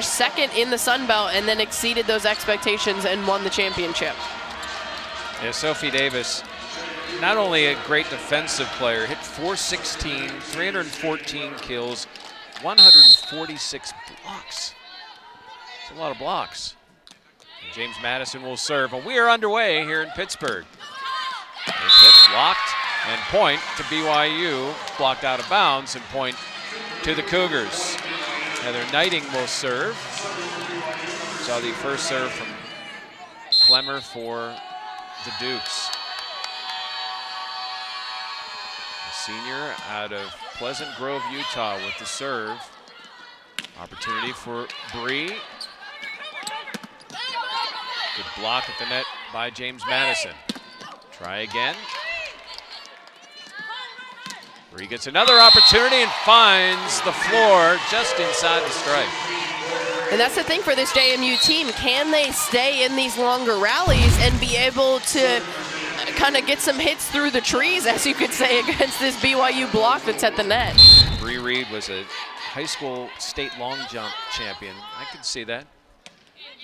second in the Sun Belt and then exceeded those expectations and won the championship. Yeah, Sophie Davis, not only a great defensive player, hit .416, 314 kills, 146 blocks. That's a lot of blocks. And James Madison will serve, and we are underway here in Pittsburgh. This hit blocked, and point to BYU, blocked out of bounds, and point to the Cougars. Heather Knighting will serve. Saw the first serve from Clemmer for the Dukes. A senior out of Pleasant Grove, Utah with the serve. Opportunity for Bree. Good block at the net by James Madison. Try again. Bree gets another opportunity and finds the floor just inside the stripe. And that's the thing for this JMU team. Can they stay in these longer rallies and be able to kind of get some hits through the trees, as you could say, against this BYU block that's at the net? Bree Reed was a high school state long jump champion. I could see that.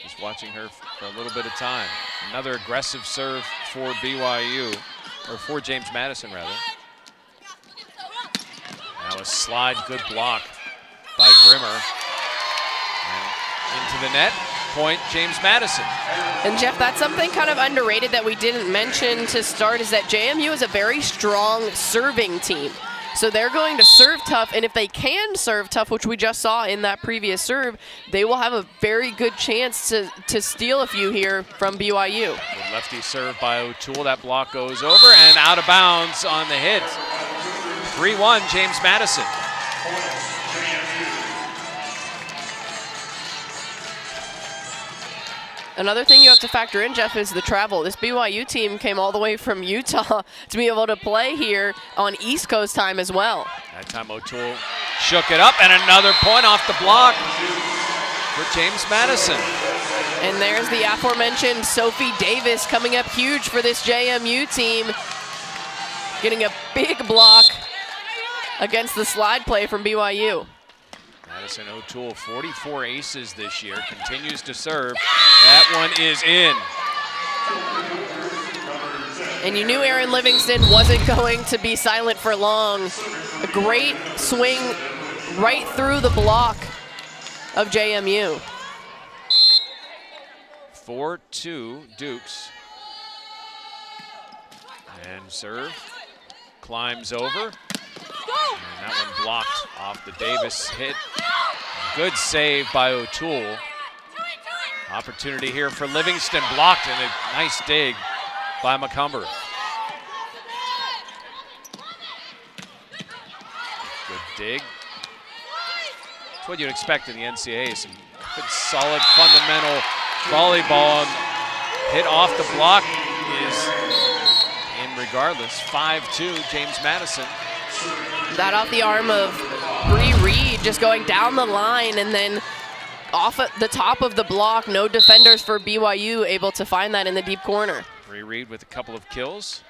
Just watching her for a little bit of time. Another aggressive serve for BYU, or for James Madison, rather. Now a slide, good block by Grimmer. And into the net, point James Madison. And Jeff, that's something kind of underrated that we didn't mention to start, is that JMU is a very strong serving team. So they're going to serve tough, and if they can serve tough, which we just saw in that previous serve, they will have a very good chance to steal a few here from BYU. Good lefty serve by O'Toole. That block goes over and out of bounds on the hit. 3-1, James Madison. Another thing you have to factor in, Jeff, is the travel. This BYU team came all the way from Utah to be able to play here on East Coast time as well. That time O'Toole shook it up, and another point off the block for James Madison. And there's the aforementioned Sophie Davis coming up huge for this JMU team, getting a big block against the slide play from BYU. Madison O'Toole, 44 aces this year, continues to serve. That one is in. And you knew Aaron Livingston wasn't going to be silent for long. A great swing right through the block of JMU. 4-2 Dukes. And serve, climbs over. And that one blocked off the Davis hit. Good save by O'Toole. Opportunity here for Livingston, blocked, and a nice dig by McCumber. Good dig. That's what you'd expect in the NCAA. Some good, solid, fundamental volleyball. Hit off the block is in regardless. 5-2, James Madison. That off the arm of Bree Reed, just going down the line and then off at the top of the block. No defenders for BYU able to find that in the deep corner. Bree Reed with a couple of kills.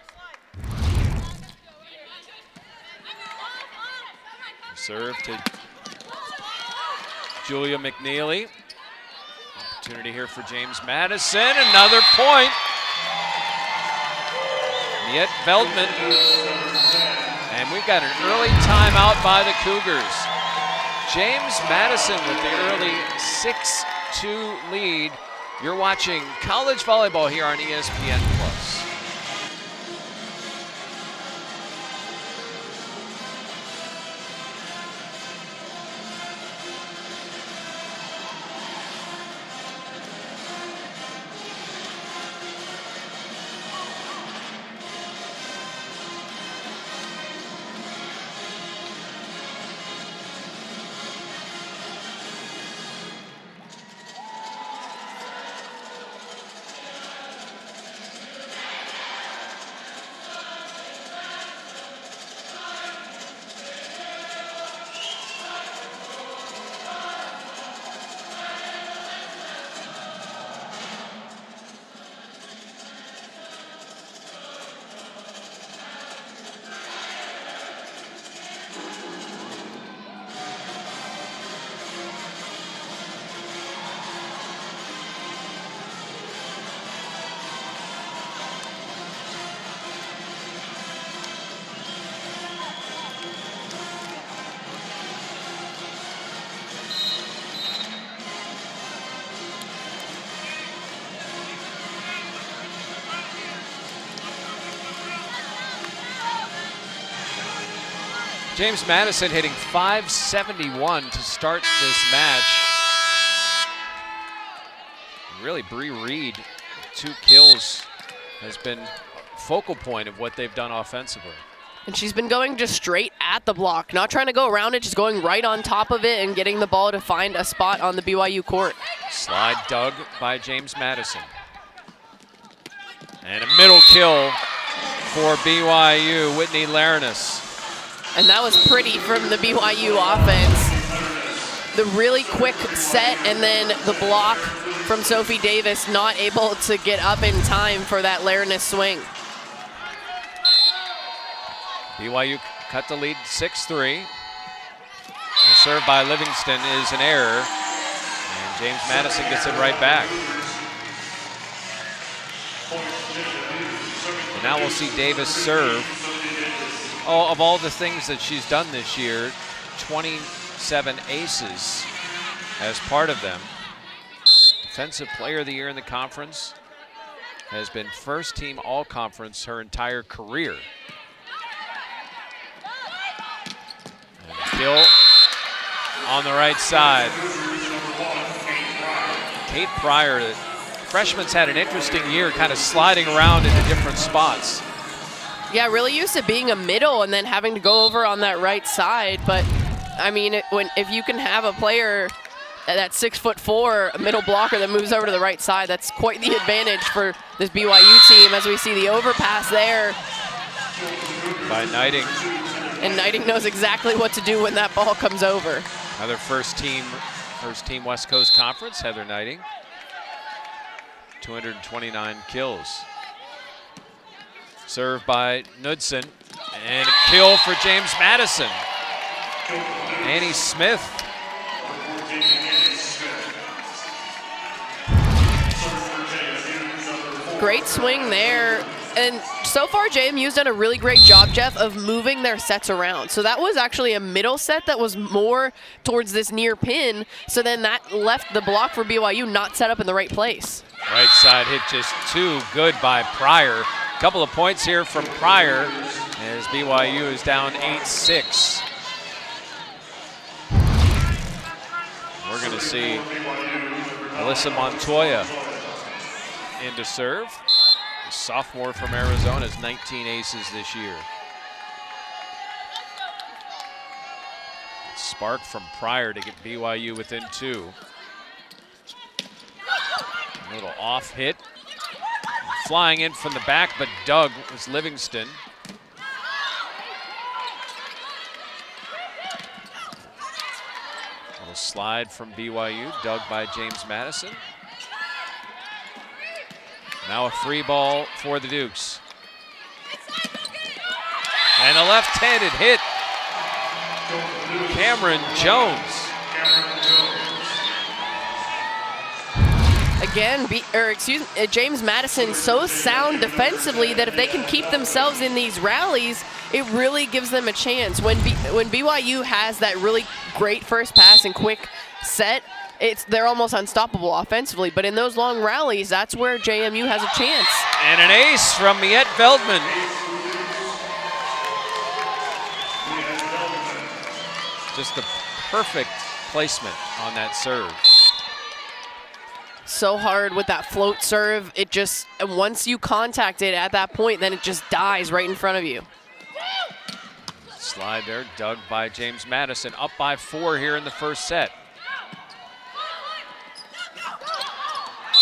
Serve to Julia McNeely. Opportunity here for James Madison. Another point. Miette Veldman. And we've got an early timeout by the Cougars. James Madison with the early 6-2 lead. You're watching college volleyball here on ESPN+. James Madison hitting .571 to start this match. And really, Bree Reed, 2 kills, has been focal point of what they've done offensively. And she's been going just straight at the block, not trying to go around it, just going right on top of it and getting the ball to find a spot on the BYU court. Slide dug by James Madison. And a middle kill for BYU, Whitney Larinus. And that was pretty from the BYU offense. The really quick set and then the block from Sophie Davis, not able to get up in time for that Larinus swing. BYU cut the lead 6-3. The serve by Livingston is an error, and James Madison gets it right back. And now we'll see Davis serve. Oh, of all the things that she's done this year, 27 aces as part of them. Defensive Player of the Year in the conference. Has been first team all-conference her entire career. And a kill on the right side. Kate Pryor, the freshman's had an interesting year, kind of sliding around into different spots. Yeah, really used to being a middle and then having to go over on that right side. But I mean, if you can have a player that's 6'4", a middle blocker that moves over to the right side, that's quite the advantage for this BYU team, as we see the overpass there. By Knighting. And Knighting knows exactly what to do when that ball comes over. Another first team West Coast Conference, Heather Knighting. 229 kills. Served by Knudsen, and a kill for James Madison. Annie Smith. Great swing there. And so far, JMU's done a really great job, Jeff, of moving their sets around. So that was actually a middle set that was more towards this near pin. So then that left the block for BYU not set up in the right place. Right side hit just too good by Pryor. Couple of points here from Pryor as BYU is down 8-6. We're going to see Alyssa Montoya into serve. The sophomore from Arizona has 19 aces this year. Spark from Pryor to get BYU within 2. A little off hit. Flying in from the back, but dug was Livingston. A little slide from BYU, dug by James Madison. Now a free ball for the Dukes. And a left-handed hit. Cameron Jones. Again, James Madison so sound defensively that if they can keep themselves in these rallies, it really gives them a chance. When BYU has that really great first pass and quick set, they're almost unstoppable offensively. But in those long rallies, that's where JMU has a chance. And an ace from Miette Veldman. Just the perfect placement on that serve. So hard with that float serve. It just, once you contact it at that point, then it just dies right in front of you. Slide there, dug by James Madison. Up by 4 here in the first set.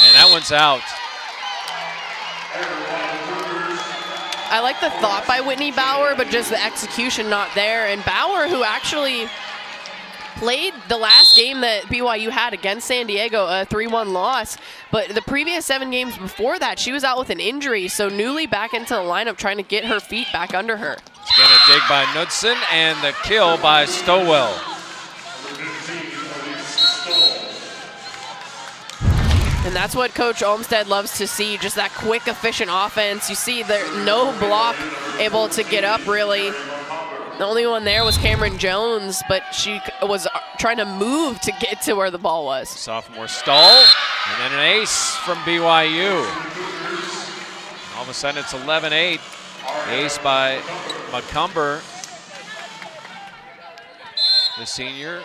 And that one's out. I like the thought by Whitney Bauer, but just the execution not there. And Bauer, who actually played the last game that BYU had against San Diego, a 3-1 loss. But the previous 7 games before that, she was out with an injury, so newly back into the lineup trying to get her feet back under her. It's been a dig by Knudsen and the kill by Stowell. And that's what Coach Olmsted loves to see, just that quick, efficient offense. You see there, no block able to get up, really. The only one there was Cameron Jones, but she was trying to move to get to where the ball was. Sophomore stall, and then an ace from BYU. All of a sudden it's 11-8. Ace by McCumber. the senior,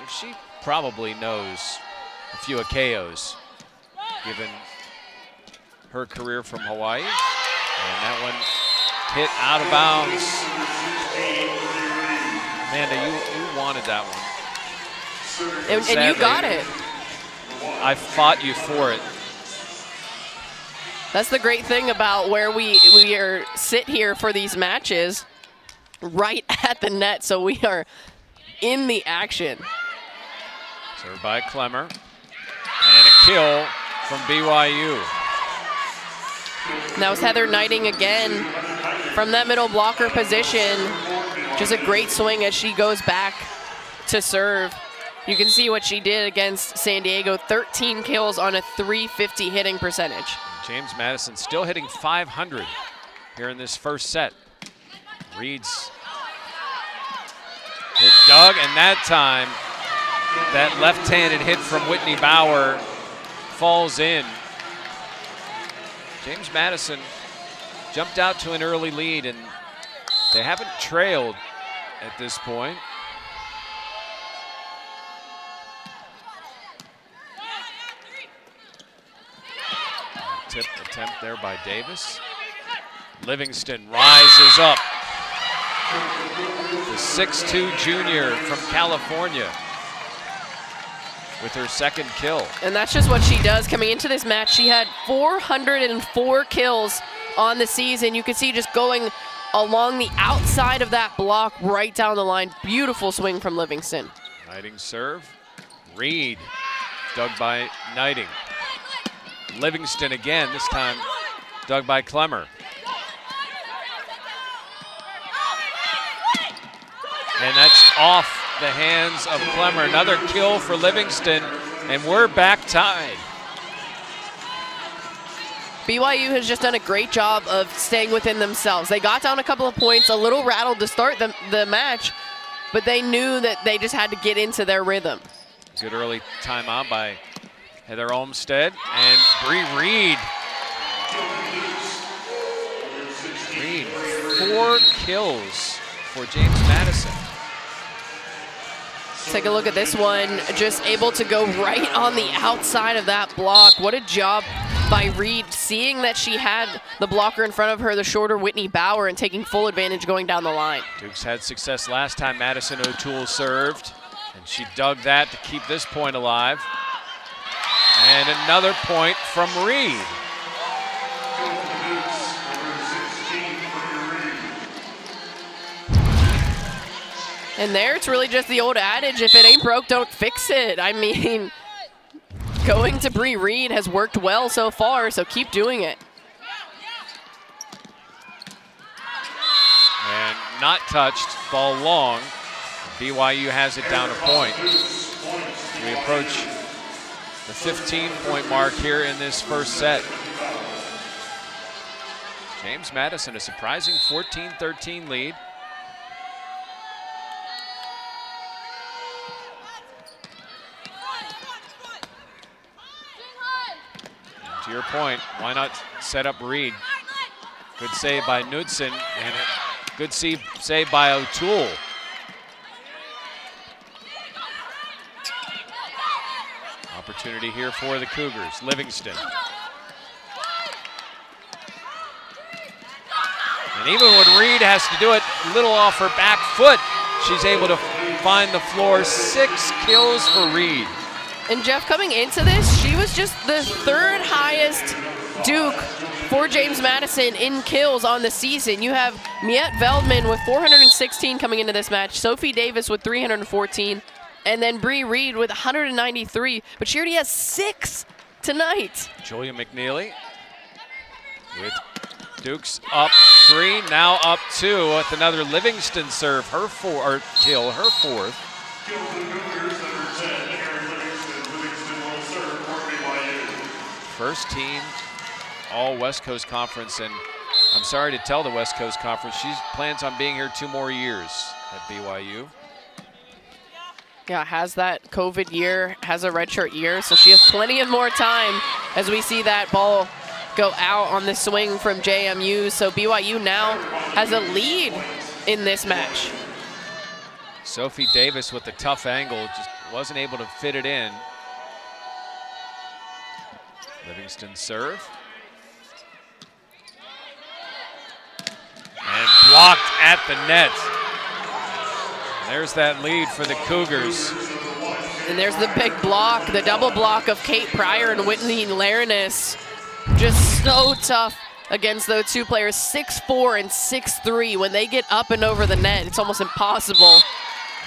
she probably knows a few KOs, given her career from Hawaii. And that one hit out of bounds. Amanda, you wanted that one. And you got it. I fought you for it. That's the great thing about where we sit here for these matches, right at the net, so we are in the action. Served by Clemmer. And a kill from BYU. Now it's Heather Knighting again from that middle blocker position. Just a great swing as she goes back to serve. You can see what she did against San Diego, 13 kills on a .350 hitting percentage. James Madison still hitting .500 here in this first set. Reed's hit dug, and that time that left-handed hit from Whitney Bauer falls in. James Madison jumped out to an early lead, and they haven't trailed at this point. Tip attempt there by Davis. Livingston rises up. The 6'2" junior from California with her second kill. And that's just what she does. Coming into this match, she had 404 kills on the season. You can see just going along the outside of that block right down the line. Beautiful swing from Livingston. Knighting serve. Reed dug by Knighting. Livingston again, this time dug by Clemmer. And that's off the hands of Clemmer. Another kill for Livingston, and we're back tied. BYU has just done a great job of staying within themselves. They got down a couple of points, a little rattled to start the match, but they knew that they just had to get into their rhythm. Good early timeout by Heather Olmstead and Bree Reed. Reed, 4 kills for James Madison. Take a look at this one, just able to go right on the outside of that block. What a job by Reed, seeing that she had the blocker in front of her, the shorter Whitney Bauer, and taking full advantage going down the line. Dukes had success last time Madison O'Toole served, and she dug that to keep this point alive. And another point from Reed. And there, it's really just the old adage, if it ain't broke, don't fix it. I mean, going to Bree Reed has worked well so far, so keep doing it. And not touched, ball long. BYU has it down a point. We approach the 15-point mark here in this first set. James Madison, a surprising 14-13 lead. And to your point, why not set up Reed? Good save by Knudsen, and a good save by O'Toole. Opportunity here for the Cougars. Livingston. And even when Reed has to do it a little off her back foot, she's able to find the floor. 6 kills for Reed. And Jeff, coming into this, she was just the 3rd highest Duke for James Madison in kills on the season. You have Miette Veldman with 416 coming into this match, Sophie Davis with 314, and then Bree Reed with 193, but she already has 6 tonight. Julia McNeely with Dukes up 3, now up 2 with another Livingston serve, her 4th. First team all West Coast Conference, and I'm sorry to tell the West Coast Conference, she plans on being here 2 more years at BYU. Yeah, has that COVID year, has a redshirt year, so she has plenty of more time as we see that ball go out on the swing from JMU. So BYU now has a lead in this match. Sophie Davis with the tough angle, just wasn't able to fit it in. Livingston serve. And blocked at the net. There's that lead for the Cougars. And there's the big block, the double block of Kate Pryor and Whitney Laranis. Just so tough against those two players, 6'4" and 6'3". When they get up and over the net, it's almost impossible.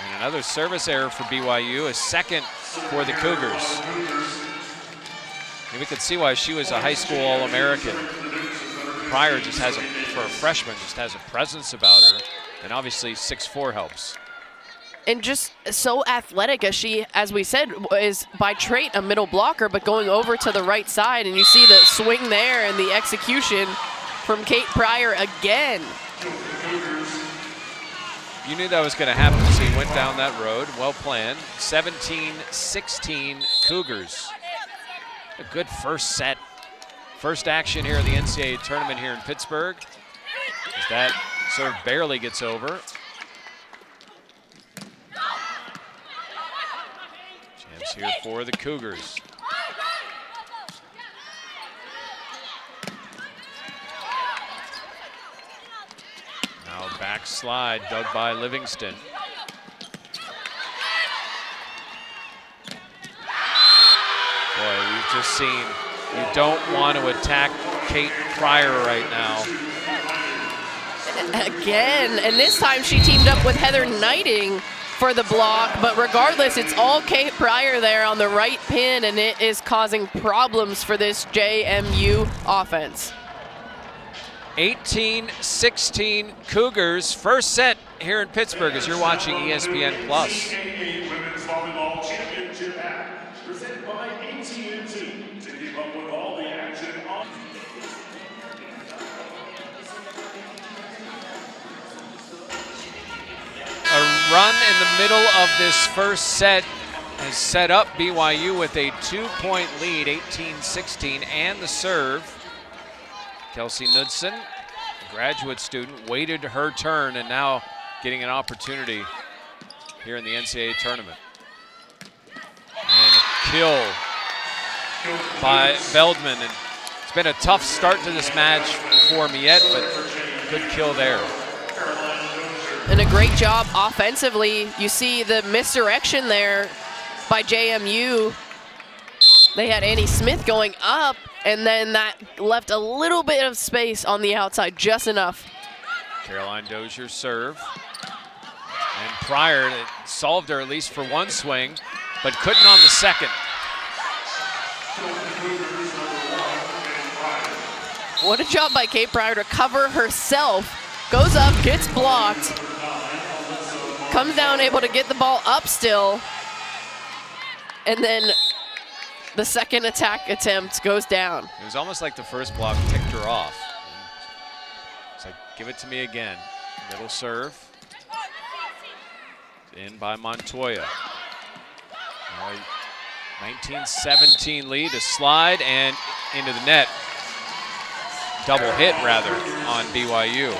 And another service error for BYU, a second for the Cougars. And we could see why she was a high school All-American. Pryor just has, for a freshman, just has a presence about her. And obviously 6'4" helps. And just so athletic, as she, as we said, is by trait a middle blocker, but going over to the right side, and you see the swing there and the execution from Kate Pryor again. You knew that was going to happen, so you went down that road. Well planned. 17-16 Cougars. A good first set. First action here in the NCAA tournament here in Pittsburgh. As that serve barely gets over. Chance here for the Cougars. Now backslide dug by Livingston. Boy, we've just seen you don't want to attack Kate Pryor right now. Again, and this time she teamed up with Heather Knighting for the block, but regardless, it's all Kate Pryor there on the right pin, and it is causing problems for this JMU offense. 18-16 Cougars, first set here in Pittsburgh as you're watching ESPN+. Women's Volleyball Championship app, presented by AT&T, to keep up with all the action on. A run in the middle of this first set has set up BYU with a 2-point lead, 18-16, and the serve. Kelsey Knudsen, a graduate student, waited her turn and now getting an opportunity here in the NCAA tournament. And a kill by Veldman. And it's been a tough start to this match for Miette, but good kill there. And a great job offensively. You see the misdirection there by JMU. They had Annie Smith going up, and then that left a little bit of space on the outside, just enough. Caroline Dozier serve. And Pryor solved her at least for one swing, but couldn't on the second. What a job by Kate Pryor to cover herself. Goes up, gets blocked, comes down able to get the ball up still, and then the second attack attempt goes down. It was almost like the first block ticked her off. It's like, give it to me again. Middle serve. In by Montoya. 19-17 lead, a slide and into the net. Double hit, rather, on BYU.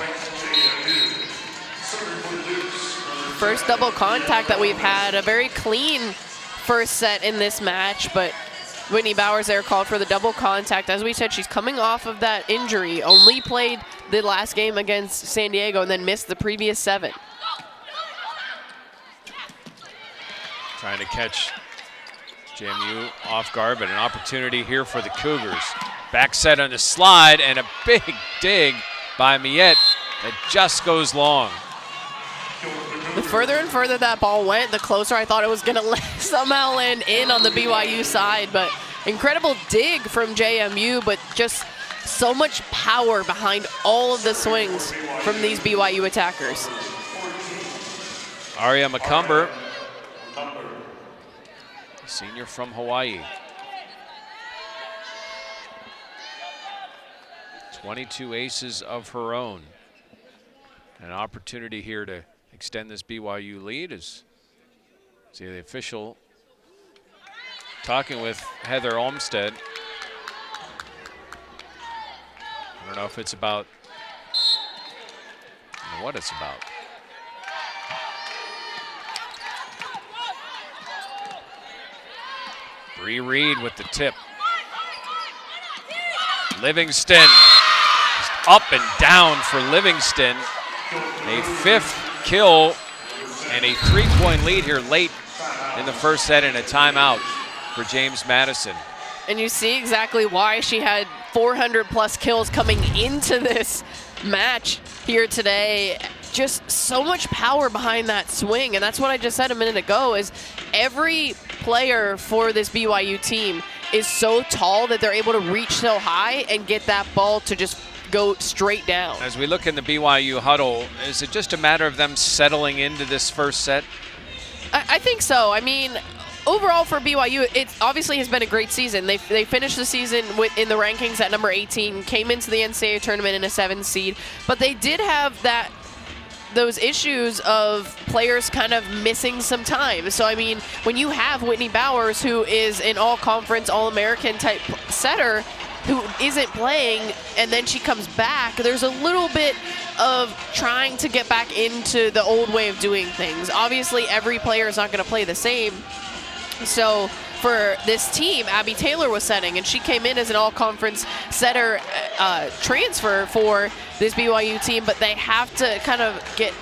First double contact that we've had, a very clean first set in this match, but Whitney Bowers there called for the double contact. As we said, she's coming off of that injury, only played the last game against San Diego and then missed the previous 7. Trying to catch JMU off guard, but an opportunity here for the Cougars. Back set on the slide and a big dig by Miette that just goes long. The further and further that ball went, the closer I thought it was going to somehow land in on the BYU side. But incredible dig from JMU, but just so much power behind all of the swings from these BYU attackers. Aria McCumber, senior from Hawaii. 22 aces of her own. An opportunity here to extend this BYU lead as see the official talking with Heather Olmstead. I don't know if it's about, I don't know what it's about. Bree Reed with the tip. Livingston, just up and down for Livingston. A 5th kill and a 3-point lead here late in the first set and a timeout for James Madison. And you see exactly why she had 400+ kills coming into this match here today. Just so much power behind that swing, and that's what I just said a minute ago, is every player for this BYU team is so tall that they're able to reach so high and get that ball to just go straight down. As we look in the BYU huddle, is it just a matter of them settling into this first set? I think so. I mean, overall for BYU, it obviously has been a great season. They finished the season in the rankings at number 18, came into the NCAA tournament in a 7 seed, but they did have those issues of players kind of missing some time. So, I mean, when you have Whitney Bowers, who is an all-conference, all-American type setter, who isn't playing, and then she comes back, there's a little bit of trying to get back into the old way of doing things. Obviously, every player is not going to play the same. So for this team, Abby Taylor was setting, and she came in as an all-conference setter transfer for this BYU team, but they have to kind of get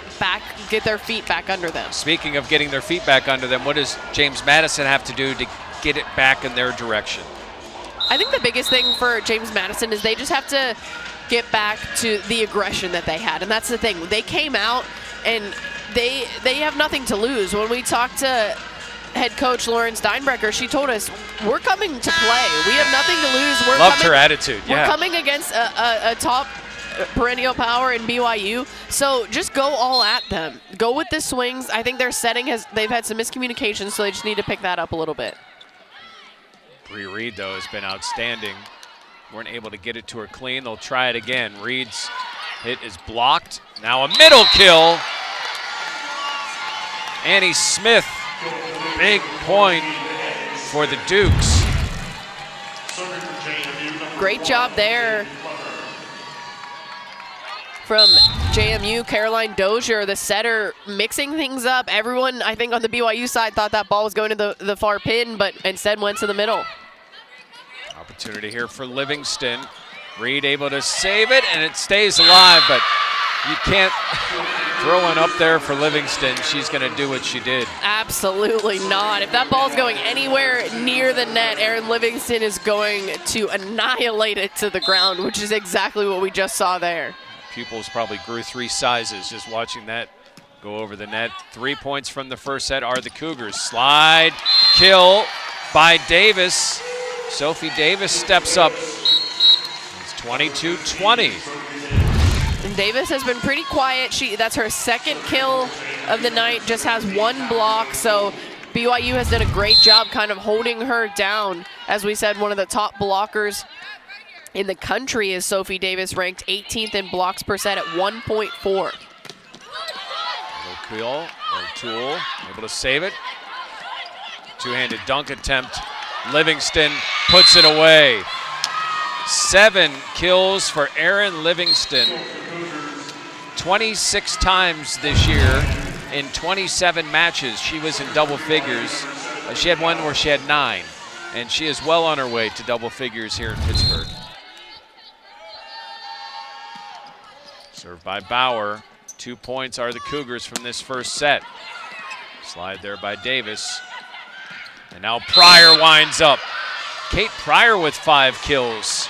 their feet back under them. Speaking of getting their feet back under them, what does James Madison have to do to get it back in their direction? I think the biggest thing for James Madison is they just have to get back to the aggression that they had, and that's the thing. They came out, and they have nothing to lose. When we talked to head coach Lauren Steinbrecher, she told us, we're coming to play. We have nothing to lose. Loved her attitude, yeah. We're coming against a top perennial power in BYU, so just go all at them. Go with the swings. I think their setting they've had some miscommunication, so they just need to pick that up a little bit. Bree Reed, though, has been outstanding. Weren't able to get it to her clean. They'll try it again. Reed's hit is blocked. Now a middle kill. Annie Smith, big point for the Dukes. Great job there from JMU. Caroline Dozier, the setter, mixing things up. Everyone, I think, on the BYU side thought that ball was going to the far pin, but instead went to the middle. Opportunity here for Livingston. Reed able to save it, and it stays alive, but you can't throw one up there for Livingston. She's going to do what she did. Absolutely not. If that ball's going anywhere near the net, Erin Livingston is going to annihilate it to the ground, which is exactly what we just saw there. Pupils probably grew 3 sizes just watching that go over the net. 3 points from the first set are the Cougars. Slide, kill by Davis. Sophie Davis steps up. It's 22-20. And Davis has been pretty quiet. That's her 2nd kill of the night, just has 1 block. So BYU has done a great job kind of holding her down. As we said, one of the top blockers in the country is Sophie Davis, ranked 18th in blocks per set at 1.4. O'Toole able to save it. 2-handed dunk attempt. Livingston puts it away. 7 kills for Erin Livingston. 26 times this year in 27 matches. She was in double figures. She had one where she had 9, and she is well on her way to double figures here in Pittsburgh. Served by Bauer. 2 points are the Cougars from this first set. Slide there by Davis. And now Pryor winds up. Kate Pryor with 5 kills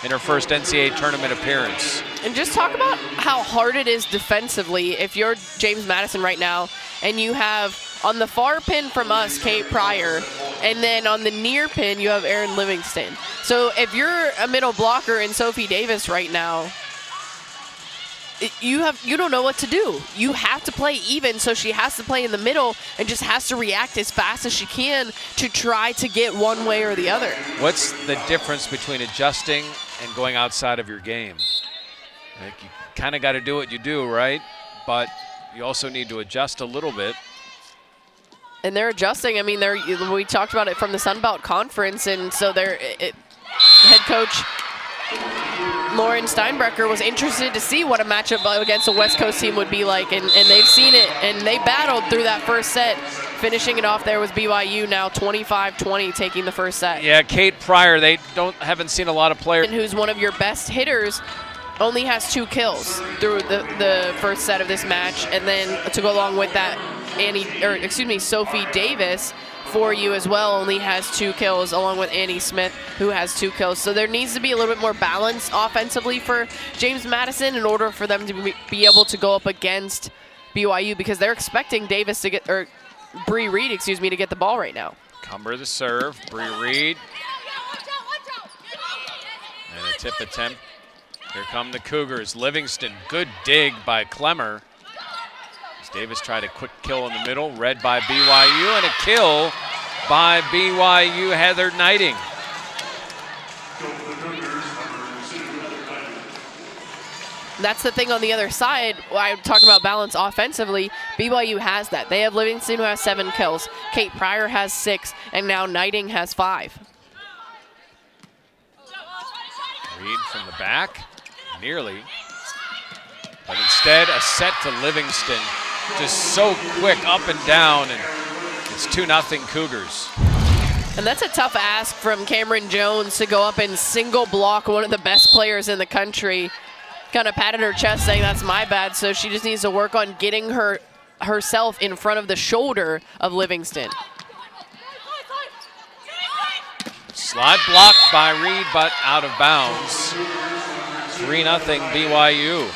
in her first NCAA tournament appearance. And just talk about how hard it is defensively if you're James Madison right now and you have on the far pin from us, Kate Pryor, and then on the near pin, you have Erin Livingston. So if you're a middle blocker in Sophie Davis right now, you don't know what to do. You have to play even, so she has to play in the middle and just has to react as fast as she can to try to get one way or the other. What's the difference between adjusting and going outside of your game? Like, you kind of got to do what you do, right? But you also need to adjust a little bit. And they're adjusting. I mean, we talked about it from the Sun Belt Conference, and so head coach Lauren Steinbrecher was interested to see what a matchup against a West Coast team would be like, and they've seen it, and they battled through that first set. Finishing it off there was BYU, now 25-20, taking the first set. Yeah, Kate Pryor, they haven't seen a lot of players. And who's one of your best hitters, only has 2 kills through the first set of this match, and then to go along with that, Sophie Davis for you as well only has 2 kills, along with Annie Smith, who has 2 kills. So there needs to be a little bit more balance offensively for James Madison in order for them to be able to go up against BYU, because they're expecting Davis to get, or Bree Reed, excuse me, to get the ball right now. Cumber the serve, Bree Reed. And a tip attempt. Here come the Cougars. Livingston, good dig by Clemmer. As Davis tried a quick kill in the middle, read by BYU, and a kill by BYU, Heather Knighting. That's the thing on the other side. I'm talking about balance offensively. BYU has that. They have Livingston, who has 7 kills. Kate Pryor has 6, and now Knighting has 5. Reed from the back, nearly. But instead, a set to Livingston. Just so quick up and down, and it's 2-0 Cougars. And that's a tough ask from Cameron Jones to go up and single block one of the best players in the country. Kind of patted her chest saying that's my bad, so she just needs to work on getting herself in front of the shoulder of Livingston. Slide blocked by Reed, but out of bounds. 3-0 BYU.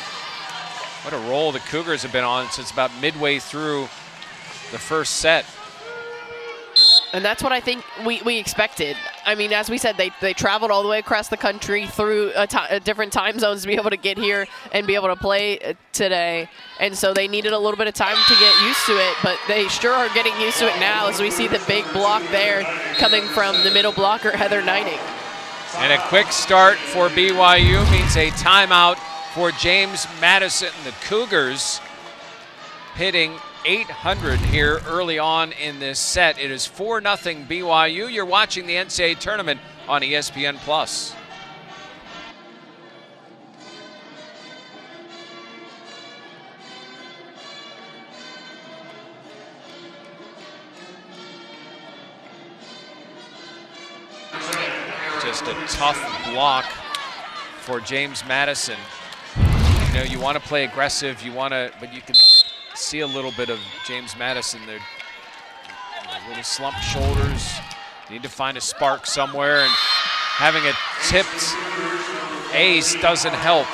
What a roll the Cougars have been on since about midway through the first set. And that's what I think we expected. I mean, as we said, they traveled all the way across the country through different time zones to be able to get here and be able to play today. And so they needed a little bit of time to get used to it, but they sure are getting used to it now, as we see the big block there coming from the middle blocker, Heather Knighting. And a quick start for BYU means a timeout for James Madison. The Cougars hitting 800 here early on in this set. It is 4-0 BYU. You're watching the NCAA tournament on ESPN+. Just a tough block for James Madison. You know, you want to play aggressive, but you can see a little bit of James Madison. They're little slumped shoulders. Need to find a spark somewhere, and having a tipped ace doesn't help.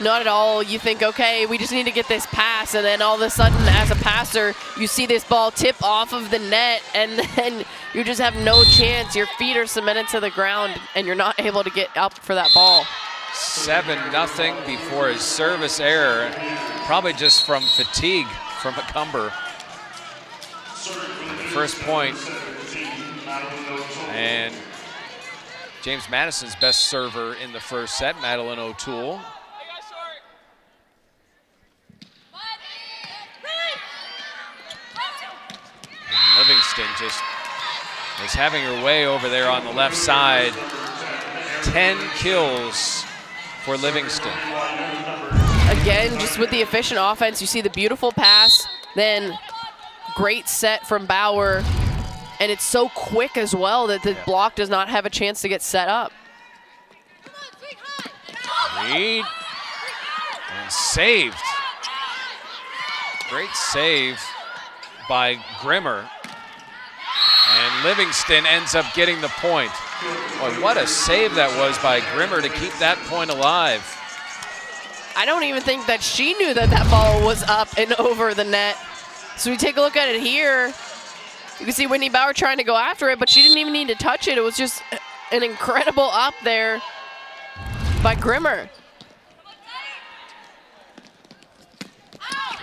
Not at all. You think, okay, we just need to get this pass, and then all of a sudden, as a passer, you see this ball tip off of the net, and then you just have no chance. Your feet are cemented to the ground, and you're not able to get up for that ball. 7-0 before his service error, probably just from fatigue from Cumber. First point, and James Madison's best server in the first set, Madeline O'Toole. And Livingston just is having her way over there on the left side. 10 kills for Livingston. Again, just with the efficient offense, you see the beautiful pass, then great set from Bauer, and it's so quick as well that the block does not have a chance to get set up. Reed, and saved. Great save by Grimmer. And Livingston ends up getting the point. Boy, what a save that was by Grimmer to keep that point alive. I don't even think that she knew that that ball was up and over the net. So we take a look at it here. You can see Whitney Bauer trying to go after it, but she didn't even need to touch it. It was just an incredible up there by Grimmer.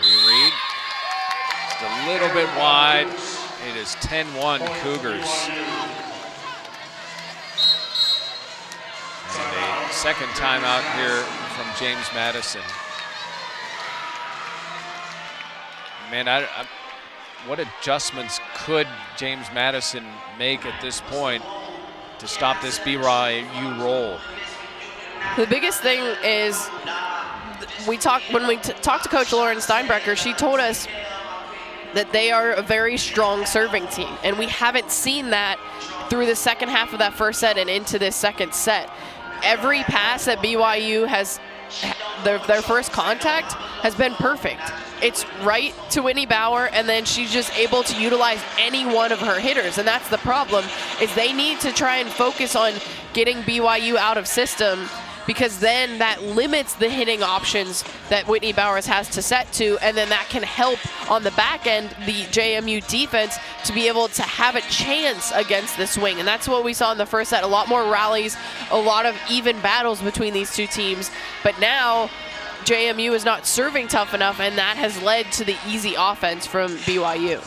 Reed, just a little bit wide. It is 10-1 Cougars. And a second timeout here from James Madison. Man, what adjustments could James Madison make at this point to stop this BYU roll? The biggest thing is when we talked to Coach Lauren Steinbrecher, she told us that they are a very strong serving team, and we haven't seen that through the second half of that first set and into this second set. Every pass that BYU has, their first contact has been perfect. It's right to Whitney Bauer, and then she's just able to utilize any one of her hitters, and that's the problem, is they need to try and focus on getting BYU out of system, because then that limits the hitting options that Whitney Bowers has to set to, and then that can help on the back end the JMU defense to be able to have a chance against the swing. And that's what we saw in the first set, a lot more rallies, a lot of even battles between these two teams. But now JMU is not serving tough enough, and that has led to the easy offense from BYU.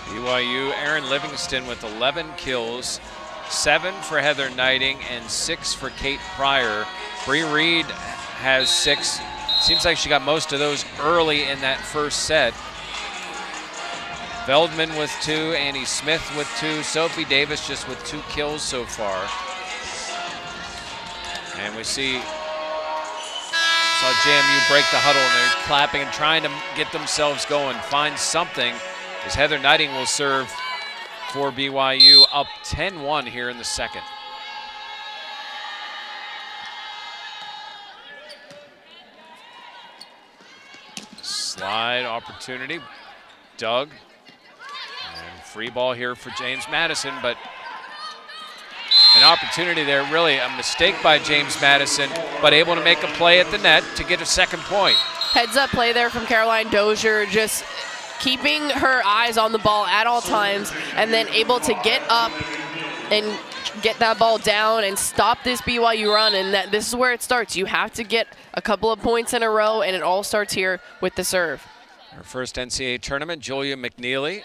BYU, Erin Livingston with 11 kills, 7 for Heather Knighting and 6 for Kate Pryor. Bree Reed has 6. Seems like she got most of those early in that first set. Veldman with 2, Annie Smith with 2, Sophie Davis just with 2 kills so far. And we saw JMU break the huddle, and they're clapping and trying to get themselves going, find something, as Heather Knighting will serve for BYU, up 10-1 here in the second. Slide opportunity, Doug, and free ball here for James Madison, but an opportunity there, really a mistake by James Madison, but able to make a play at the net to get a second point. Heads up play there from Caroline Dozier, just keeping her eyes on the ball at all times, and then able to get up and get that ball down and stop this BYU run. And this is where it starts. You have to get a couple of points in a row, and it all starts here with the serve. Her first NCAA tournament, Julia McNeely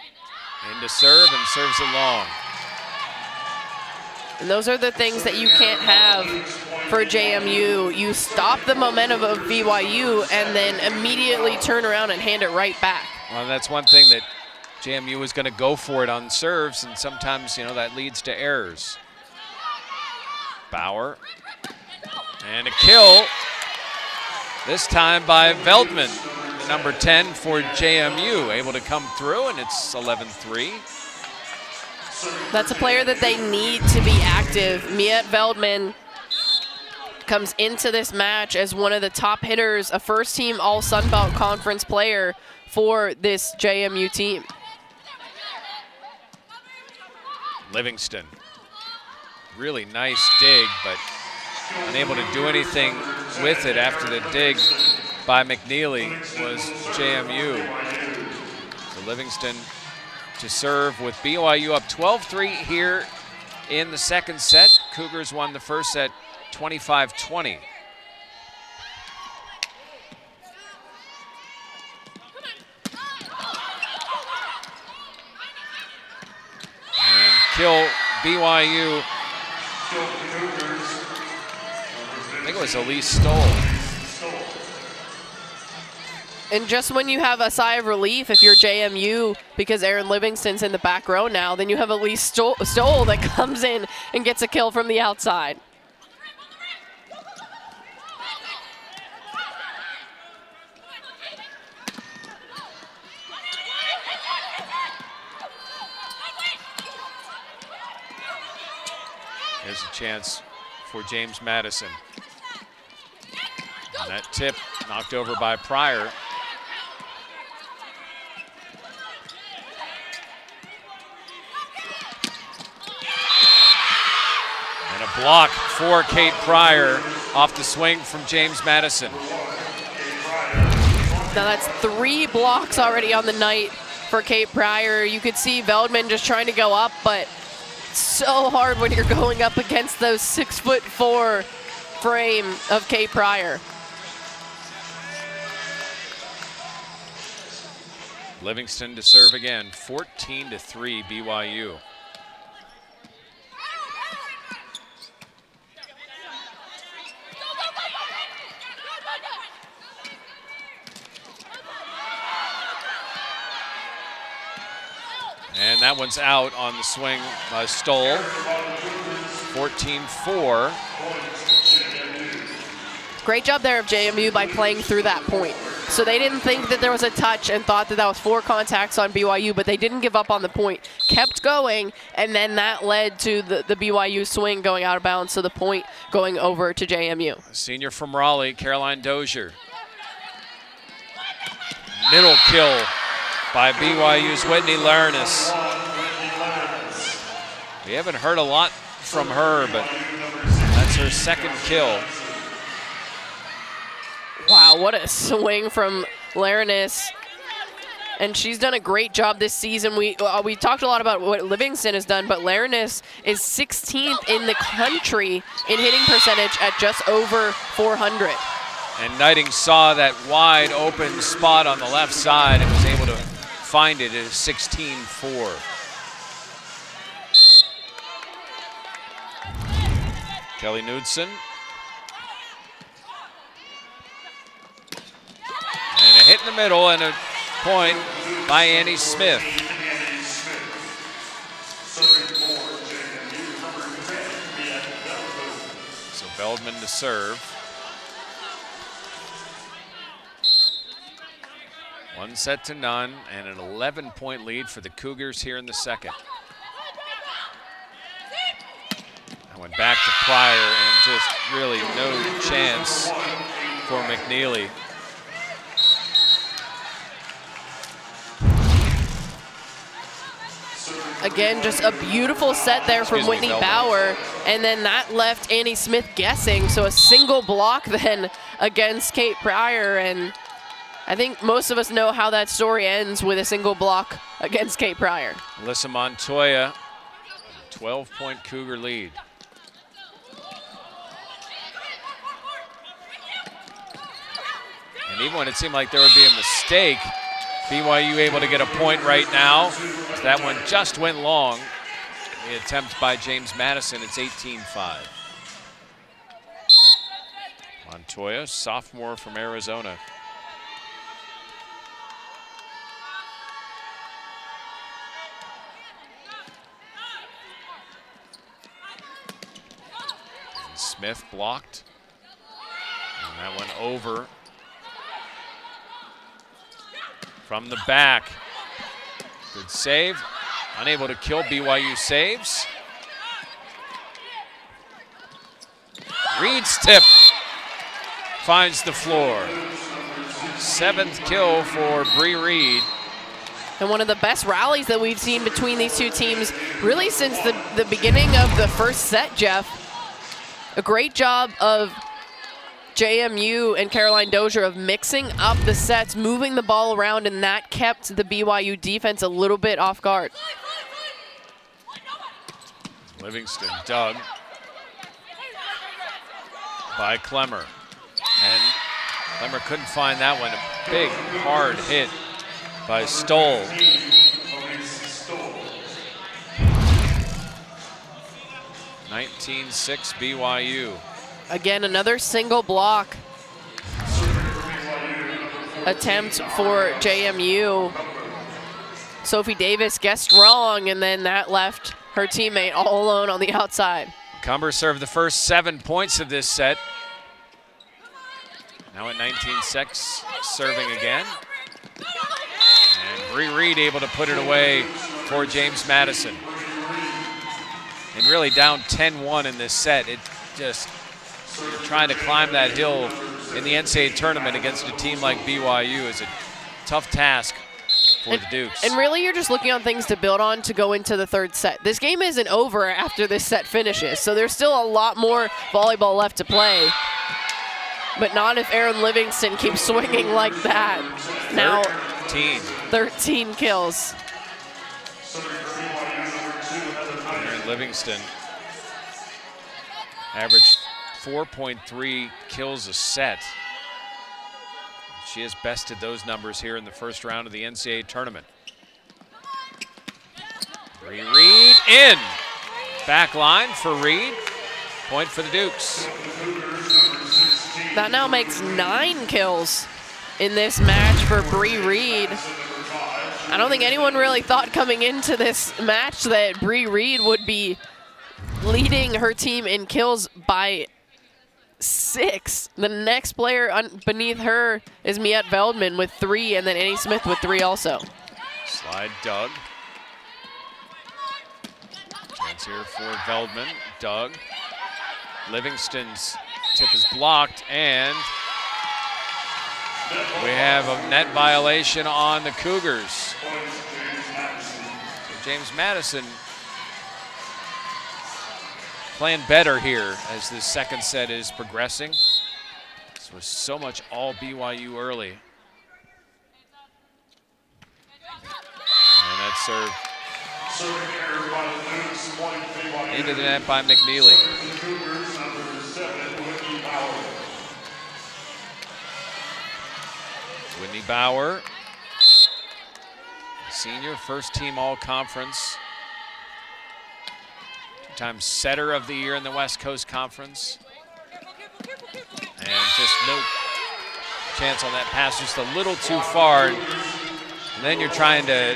into serve and serves it long. And those are the things that you can't have for JMU. You stop the momentum of BYU and then immediately turn around and hand it right back. Well, that's one thing that JMU is going to go for it on serves, and sometimes, that leads to errors. Bauer, and a kill, this time by Veldman, the number 10 for JMU, able to come through, and it's 11-3. That's a player that they need to be active. Miette Veldman comes into this match as one of the top hitters, a first-team All-Sunbelt Conference player for this JMU team. Livingston, really nice dig, but unable to do anything with it after the dig by McNeely was JMU. So Livingston to serve with BYU up 12-3 here in the second set. Cougars won the first set 25-20. And kill BYU. I think it was Elise Stoll. And just when you have a sigh of relief, if you're JMU, because Erin Livingston's in the back row now, then you have Elise Stoll that comes in and gets a kill from the outside. Here's a chance for James Madison. And that tip knocked over by Pryor. And a block for Kate Pryor off the swing from James Madison. Now that's 3 blocks already on the night for Kate Pryor. You could see Veldman just trying to go up, but it's so hard when you're going up against those 6'4" frame of Kate Pryor. Livingston to serve again, 14-3 BYU. And that one's out on the swing by Stoll. 14-4. Great job there of JMU by playing through that point. So they didn't think that there was a touch and thought that that was 4 contacts on BYU, but they didn't give up on the point, kept going, and then that led to the BYU swing going out of bounds, so the point going over to JMU. Senior from Raleigh, Caroline Dozier. Middle kill by BYU's Whitney Larenas. We haven't heard a lot from her, but that's her 2nd kill. Wow, what a swing from Larenas. And she's done a great job this season. We talked a lot about what Livingston has done, but Larenas is 16th in the country in hitting percentage at just over 400. And Knighting saw that wide open spot on the left side and was able to find it at 16-4. Kelly Knudsen. And a hit in the middle and a point by Annie Smith. So Feldman to serve. 1-0 and an 11-point lead for the Cougars here in the second. I went back to Pryor and just really no chance for McNeely. Again, just a beautiful set there from Whitney Bauer, and then that left Annie Smith guessing, so a single block then against Kate Pryor, and I think most of us know how that story ends with a single block against Kate Pryor. Alyssa Montoya, 12-point Cougar lead. And even when it seemed like there would be a mistake, BYU able to get a point right now. That one just went long. The attempt by James Madison, it's 18-5. Montoya, sophomore from Arizona. And Smith blocked. And that one over. From the back. Good save. Unable to kill. BYU saves. Reed's tip finds the floor. 7th kill for Bree Reed. And one of the best rallies that we've seen between these two teams really since the beginning of the first set, Jeff. A great job of JMU and Caroline Dozier of mixing up the sets, moving the ball around, and that kept the BYU defense a little bit off guard. Livingston dug by Clemmer. And Clemmer couldn't find that one. A big, hard hit by Stoll. 19-6 BYU. Again, another single block attempt for JMU. Sophie Davis guessed wrong, and then that left her teammate all alone on the outside. Cumber served the first 7 points of this set. Now at 19-6, serving again. And Bree Reed able to put it away for James Madison. And really down 10-1 in this set. It just, you're trying to climb that hill in the NCAA tournament against a team like BYU is a tough task for the Dukes. And really, you're just looking on things to build on to go into the third set. This game isn't over after this set finishes, so there's still a lot more volleyball left to play. But not if Erin Livingston keeps swinging like that. Now 13 kills. Erin Livingston averaged 4.3 kills a set. She has bested those numbers here in the first round of the NCAA tournament. Bree Reed in. Back line for Reed. Point for the Dukes. That now makes 9 kills in this match for Bree Reed. I don't think anyone really thought coming into this match that Bree Reed would be leading her team in kills by 6. The next player beneath her is Miette Veldman with 3, and then Annie Smith with 3 also. Slide Doug. Chance here for Veldman. Doug. Livingston's tip is blocked, and we have a net violation on the Cougars. So James Madison playing better here as the second set is progressing. This was so much all BYU early. And that serve into the net by McNeely. Whitney Bauer, senior, first team all-conference. 2-time setter of the year in the West Coast Conference. And just no chance on that pass, just a little too far. And then you're trying to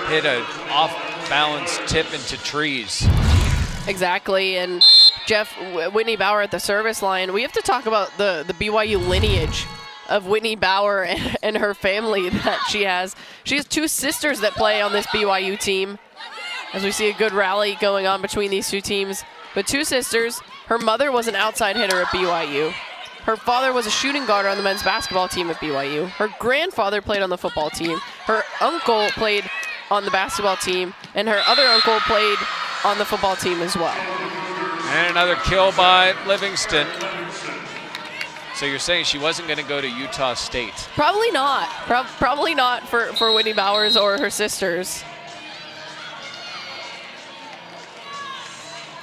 hit an off-balance tip into trees. Exactly, and Jeff, Whitney Bauer at the service line. We have to talk about the BYU lineage of Whitney Bauer and her family that she has. She has 2 sisters that play on this BYU team, as we see a good rally going on between these 2 teams. But 2 sisters. Her mother was an outside hitter at BYU. Her father was a shooting guard on the men's basketball team at BYU. Her grandfather played on the football team. Her uncle played on the basketball team, and her other uncle played on the football team as well. And another kill by Livingston. So you're saying she wasn't going to go to Utah State? Probably not. Probably not for Whitney Bowers or her sisters.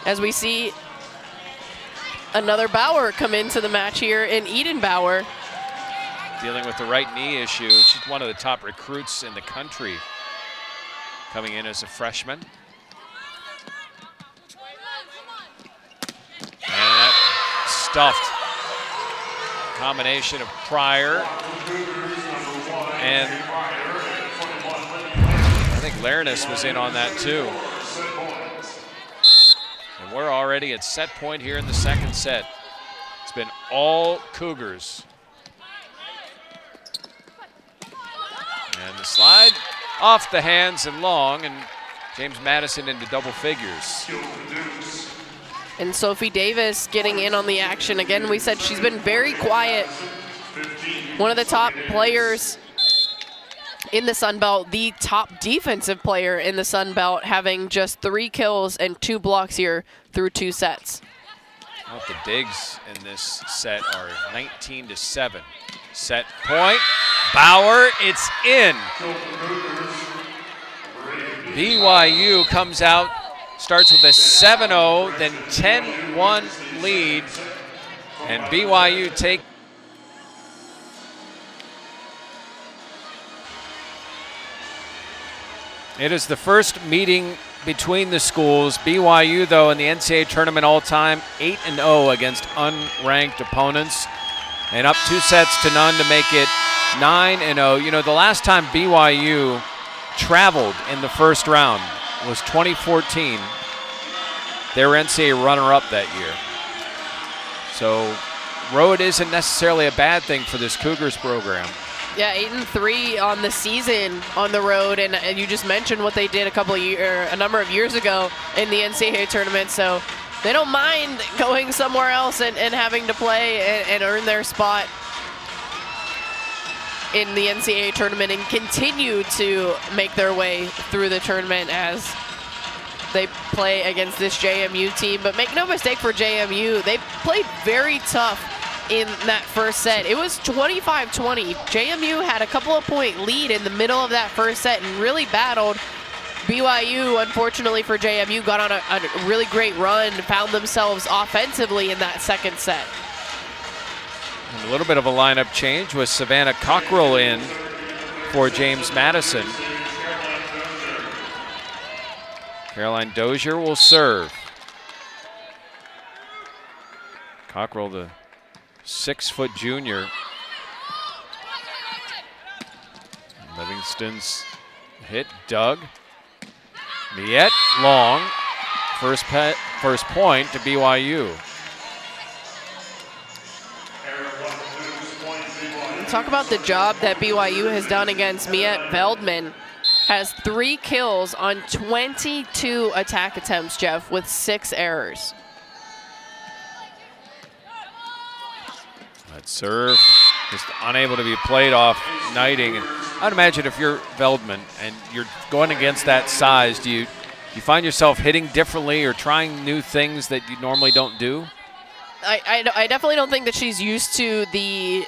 As we see another Bauer come into the match here in Eden Bauer. Dealing with the right knee issue. She's one of the top recruits in the country coming in as a freshman. And that stuffed. Combination of Pryor and I think Larenus was in on that too. And we're already at set point here in the second set. It's been all Cougars. And the slide off the hands and long, and James Madison into double figures. And Sophie Davis getting in on the action. Again, we said she's been very quiet. One of the top players in the Sun Belt, the top defensive player in the Sun Belt, having just 3 kills and 2 blocks here through 2 sets. Well, the digs in this set are 19-7. Set point, Bauer, it's in. BYU comes out, starts with a 7-0, then 10-1 lead, and BYU take. It is the first meeting between the schools. BYU, though, in the NCAA tournament all-time, 8-0 against unranked opponents, and up 2-0 to make it 9-0. You know, the last time BYU traveled in the first round was 2014. They were NCAA runner-up that year. So road isn't necessarily a bad thing for this Cougars program. Yeah, 8-3 on the season on the road, and you just mentioned what they did a number of years ago in the NCAA tournament. So they don't mind going somewhere else and having to play and earn their spot in the NCAA tournament and continue to make their way through the tournament as they play against this JMU team. But make no mistake, for JMU, they played very tough in that first set. It was 25-20. JMU had a couple of point lead in the middle of that first set and really battled. BYU, unfortunately for JMU, got on a really great run, found themselves offensively in that second set. And a little bit of a lineup change with Savannah Cockrell in for James Madison. Caroline Dozier will serve. Cockrell, the 6-foot junior. Livingston's hit, Doug. Miette, long. First point to BYU. talk about the job that BYU has done against Miette Veldman. Has 3 kills on 22 attack attempts, Jeff, with 6 errors. That serve just unable to be played off Knighting. And I'd imagine if you're Veldman and you're going against that size, do you find yourself hitting differently or trying new things that you normally don't do? I definitely don't think that she's used to the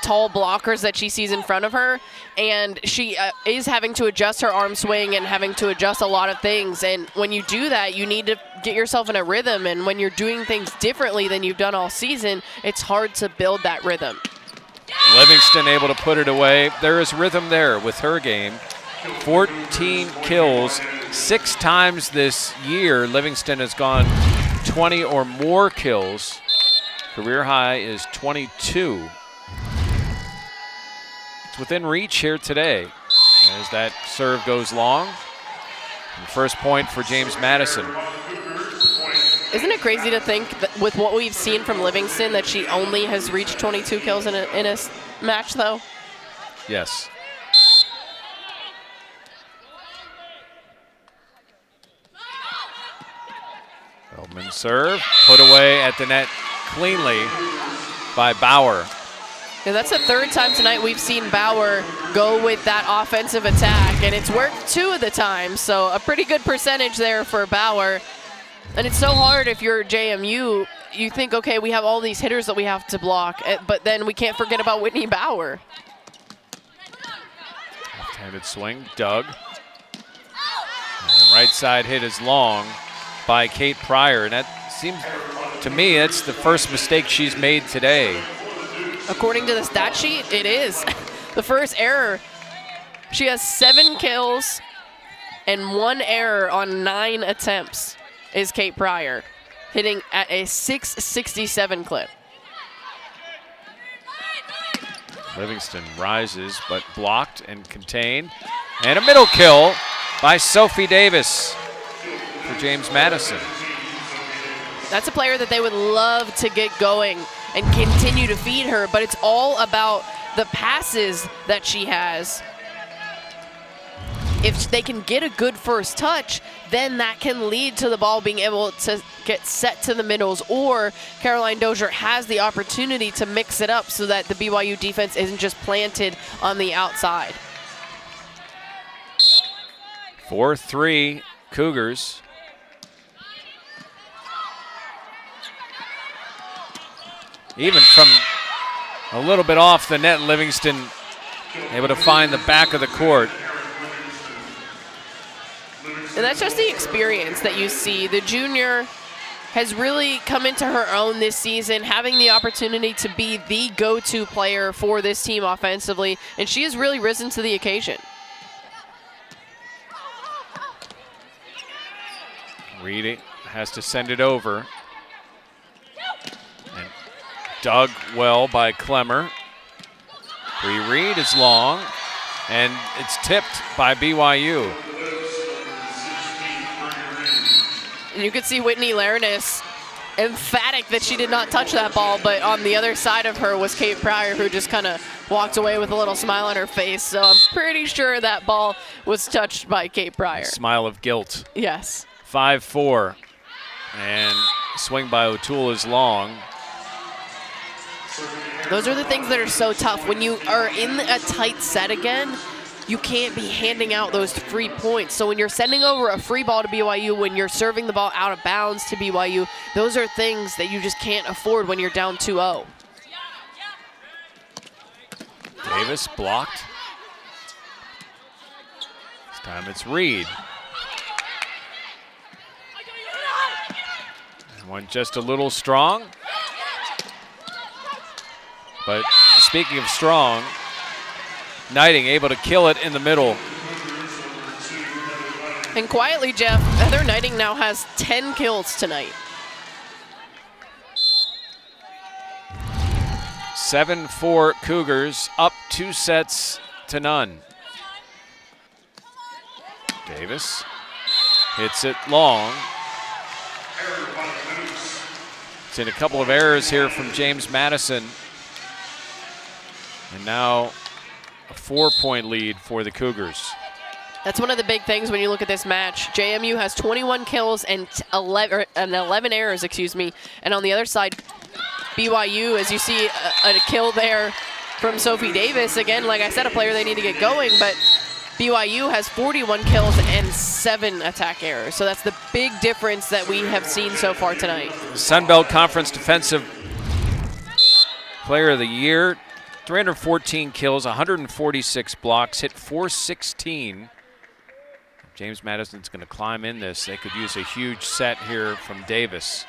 tall blockers that she sees in front of her, and she is having to adjust her arm swing and having to adjust a lot of things. And when you do that, you need to get yourself in a rhythm, and when you're doing things differently than you've done all season, it's hard to build that rhythm. Livingston able to put it away. There is rhythm there with her game. 14 kills. 6 times this year, Livingston has gone 20 or more kills. Career high is 22. It's within reach here today as that serve goes long. And first point for James Madison. Isn't it crazy to think that with what we've seen from Livingston that she only has reached 22 kills in a match, though? Yes. Feldman serve, put away at the net cleanly by Bauer. And that's the 3rd time tonight we've seen Bauer go with that offensive attack, and it's worked 2 of the times, so a pretty good percentage there for Bauer. And it's so hard if you're JMU. You think, okay, we have all these hitters that we have to block, but then we can't forget about Whitney Bauer. Left-handed swing, dug. And right side hit is long by Kate Pryor, and that seems to me that's the first mistake she's made today. According to the stat sheet, it is. The first error. She has 7 kills and 1 error on 9 attempts is Kate Pryor, hitting at a 667 clip. Livingston rises, but blocked and contained. And a middle kill by Sophie Davis for James Madison. That's a player that they would love to get going and continue to feed her, but it's all about the passes that she has. If they can get a good first touch, then that can lead to the ball being able to get set to the middles, or Caroline Dozier has the opportunity to mix it up so that the BYU defense isn't just planted on the outside. 4-3 Cougars. Even from a little bit off the net, Livingston able to find the back of the court. And that's just the experience that you see. The junior has really come into her own this season, having the opportunity to be the go-to player for this team offensively, and she has really risen to the occasion. Reed has to send it over. And dug well by Clemmer. Bree Reed is long, and it's tipped by BYU. And you could see Whitney Lareness emphatic that she did not touch that ball, but on the other side of her was Kate Pryor, who just kind of walked away with a little smile on her face. So I'm pretty sure that ball was touched by Kate Pryor. Smile of guilt. Yes. 5-4. And swing by O'Toole is long. Those are the things that are so tough. When you are in a tight set again, you can't be handing out those free points. So when you're sending over a free ball to BYU, when you're serving the ball out of bounds to BYU, those are things that you just can't afford when you're down 2-0. Davis blocked. This time it's Reed. And one just a little strong. But speaking of strong, Knighting able to kill it in the middle. And quietly, Jeff, Heather Knighting now has 10 kills tonight. 7-4 Cougars, up 2-0. Davis hits it long. Seen a couple of errors here from James Madison. And now a 4-point lead for the Cougars. That's one of the big things when you look at this match. JMU has 21 kills and 11 errors, And on the other side, BYU, as you see a kill there from Sophie Davis. Again, like I said, a player they need to get going, but BYU has 41 kills and 7 attack errors. So that's the big difference that we have seen so far tonight. Sun Belt Conference Defensive Player of the Year, 314 kills, 146 blocks, hit .416. James Madison's going to climb in this. They could use a huge set here from Davis.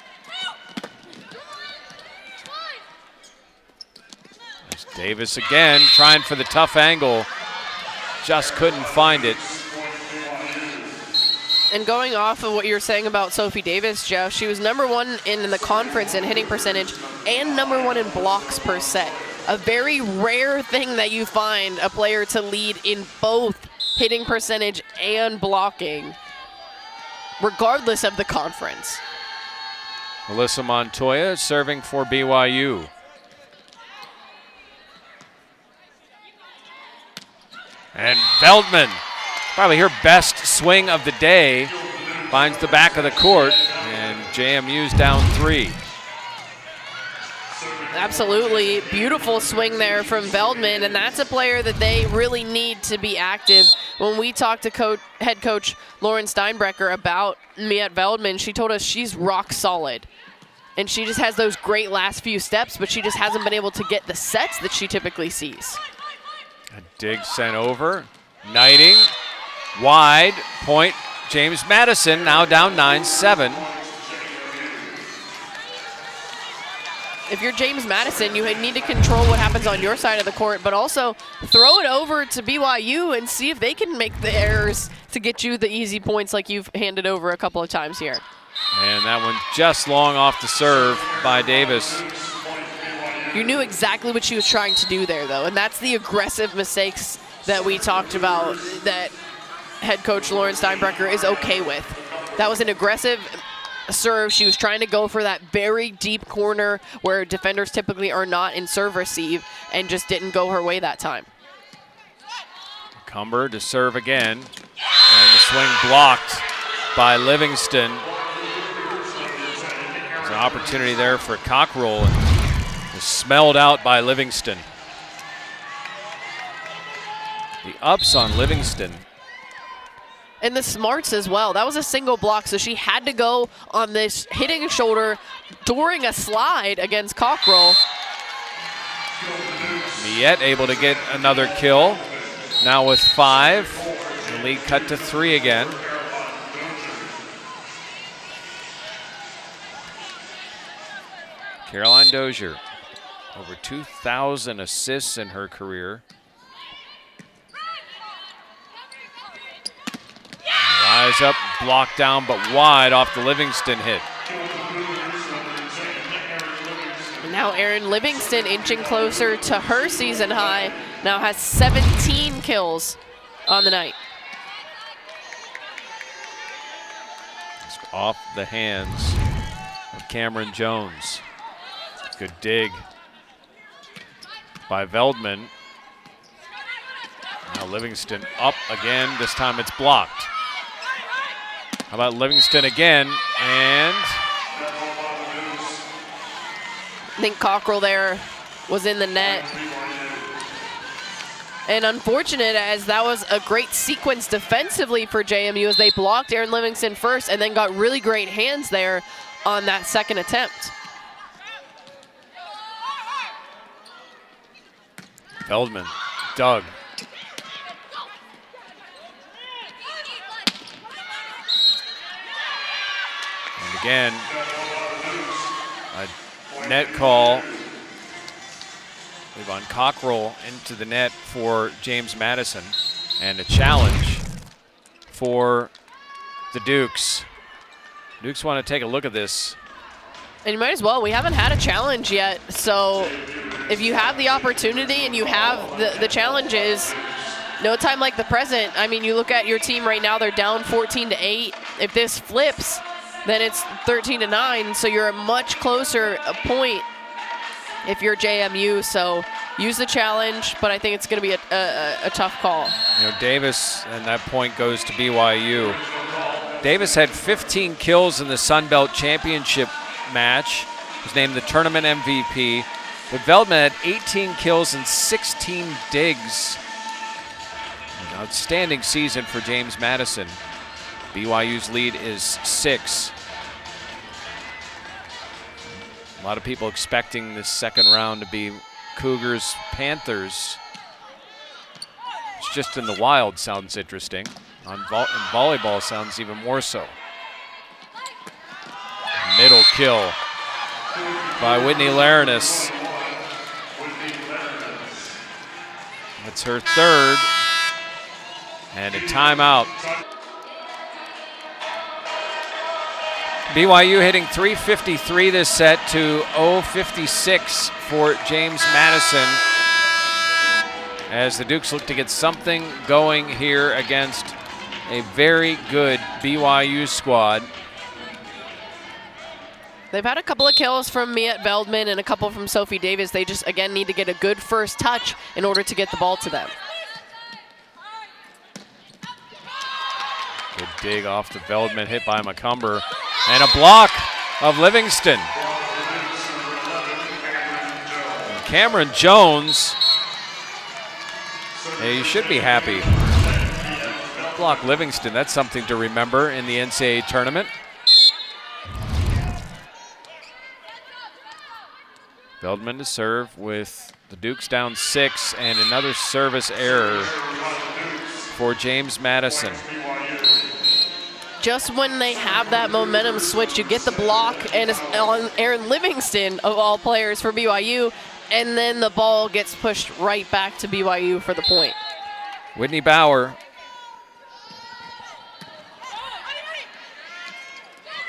There's Davis again, trying for the tough angle. Just couldn't find it. And going off of what you were saying about Sophie Davis, Jeff, she was #1 in the conference in hitting percentage and #1 in blocks per set. A very rare thing that you find a player to lead in both hitting percentage and blocking, regardless of the conference. Melissa Montoya serving for BYU. And Veldman, probably her best swing of the day, finds the back of the court, and JMU's down 3. Absolutely beautiful swing there from Veldman, and that's a player that they really need to be active. When we talked to head coach Lauren Steinbrecher about Miette Veldman, she told us she's rock solid. And she just has those great last few steps, but she just hasn't been able to get the sets that she typically sees. A dig sent over. Knighting. Wide. Point. James Madison now down 9-7. If you're James Madison, you need to control what happens on your side of the court, but also throw it over to BYU and see if they can make the errors to get you the easy points like you've handed over a couple of times here. And that one just long off the serve by Davis. You knew exactly what she was trying to do there, though, and that's the aggressive mistakes that we talked about that head coach Lauren Steinbrecher is okay with. That was an aggressive serve. She was trying to go for that very deep corner where defenders typically are not in serve receive, and just didn't go her way that time. Cumber to serve again, and the swing blocked by Livingston. There's an opportunity there for a cock roll, and was smelled out by Livingston. The ups on Livingston. And the smarts as well. That was a single block, so she had to go on this hitting shoulder during a slide against Cockrell. Miette able to get another kill. Now with 5. The lead cut to 3 again. Caroline Dozier, over 2,000 assists in her career. Rise up, blocked down, but wide off the Livingston hit. And now Erin Livingston inching closer to her season high. Now has 17 kills on the night. Just off the hands of Cameron Jones. Good dig by Veldman. Now Livingston up again. This time it's blocked. How about Livingston again? And I think Cockrell there was in the net. And unfortunate, as that was a great sequence defensively for JMU, as they blocked Erin Livingston first and then got really great hands there on that second attempt. Veldman dug. And again, a net call. Yvonne Cockrell into the net for James Madison, and a challenge for the Dukes. Dukes want to take a look at this. And you might as well. We haven't had a challenge yet, so if you have the opportunity and you have the challenges, no time like the present. I mean, you look at your team right now, they're down 14-8. If this flips, then it's 13-9, so you're a much closer point if you're JMU. So use the challenge, but I think it's going to be a tough call. Davis, and that point goes to BYU. Davis had 15 kills in the Sun Belt Championship match. He was named the tournament MVP. But Veldman had 18 kills and 16 digs. An outstanding season for James Madison. BYU's lead is 6. A lot of people expecting this second round to be Cougars, Panthers. It's just in the Wild sounds interesting. In volleyball sounds even more so. Middle kill by Whitney Laranis. That's her third. And a timeout. BYU hitting .353 this set to .056 for James Madison, as the Dukes look to get something going here against a very good BYU squad. They've had a couple of kills from Miette Veldman and a couple from Sophie Davis. They just, again, need to get a good first touch in order to get the ball to them. Good dig off the Veldman, hit by McCumber. And a block of Livingston. And Cameron Jones, hey, you should be happy. Block Livingston, that's something to remember in the NCAA tournament. Veldman to serve with the Dukes down 6 and another service error for James Madison. Just when they have that momentum switch, you get the block, and it's on Aaron Livingston, of all players, for BYU, and then the ball gets pushed right back to BYU for the point. Whitney Bauer.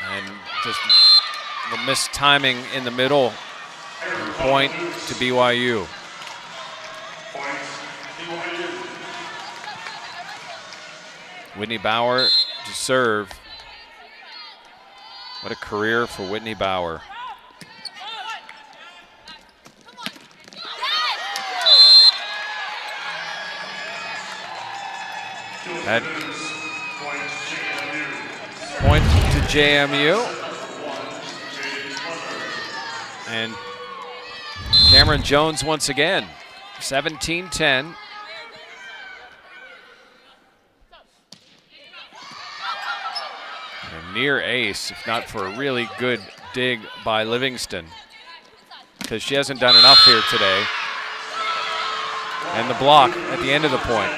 And just the missed timing in the middle. And point to BYU. Whitney Bauer to serve. What a career for Whitney Bauer. That point to JMU. And Cameron Jones once again, 17-10. A near ace, if not for a really good dig by Livingston, because she hasn't done enough here today. And the block at the end of the point.